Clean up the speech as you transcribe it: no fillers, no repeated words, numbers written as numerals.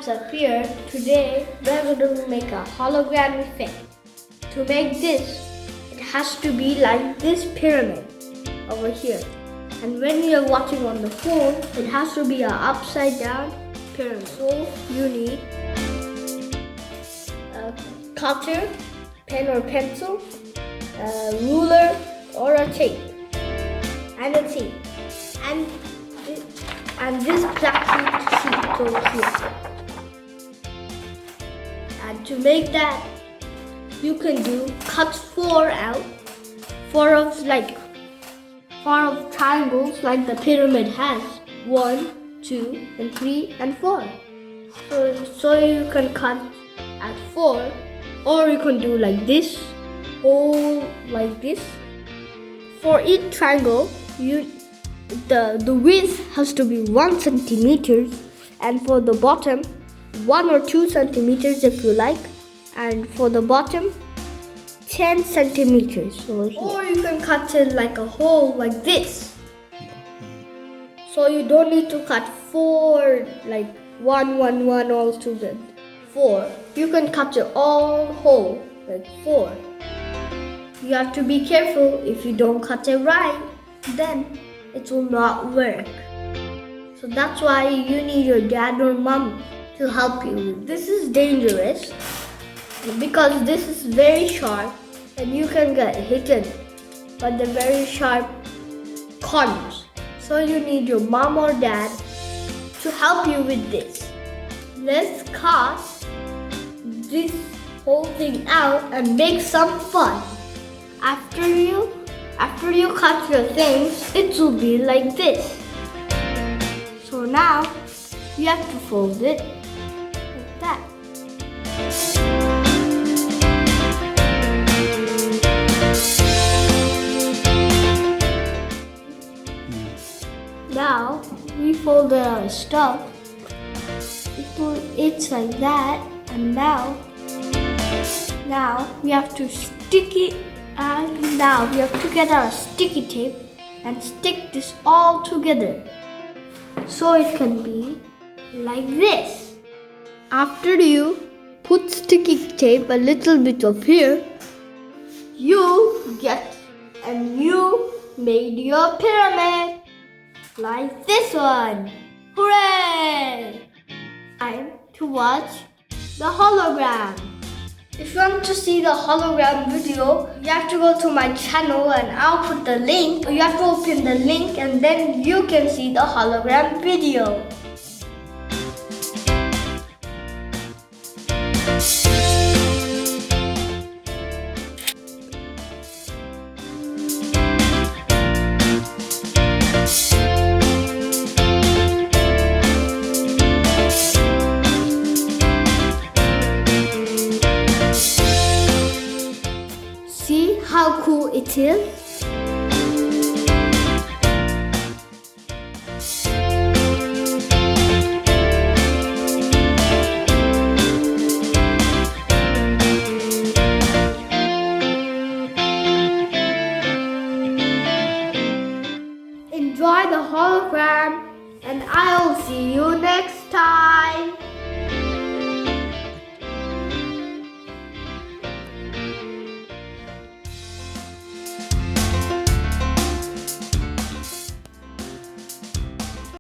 holograms appear, today we're going to make a hologram effect. To make this, it has to be like this pyramid over here. And when you're watching on the phone, it has to be an upside down pyramid. So you need a cutter, pen or pencil, a ruler or a tape, and a tape. And this plastic sheet over here. And to make that, you can cut four out, four of triangles like the pyramid has. 1, 2, and 3, and 4. So you can cut at 4, or you can do like this, hole like this. For each triangle, the width has to be 1 centimeter, and for the bottom 1 or 2 centimeters if you like, and for the bottom 10 centimeters over here. Or you can cut it like a hole like this. So you don't need to cut 4 like 1, 1, 1 all together. 4. You can cut it all whole like 4. You have to be careful. If you don't cut it right, then it will not work. So that's why you need your dad or mom to help you. This is dangerous because this is very sharp and you can get hit by the very sharp corners. So you need your mom or dad to help you with this. Let's cut this whole thing out and make some fun. After you cut your things, it will be like this. So now you have to fold it like that. Now we folded our stuff. It's like that, and now we have to stick it. And now we have to get our sticky tape and stick this all together so it can be like this. After you put sticky tape a little bit of here, you made your pyramid like this one. Hooray! Time to watch the hologram. If you want to see the hologram video, you have to go to my channel and I'll put the link. You have to open the link and then you can see the hologram video. See how cool it is? Enjoy the hologram and I'll see you next time.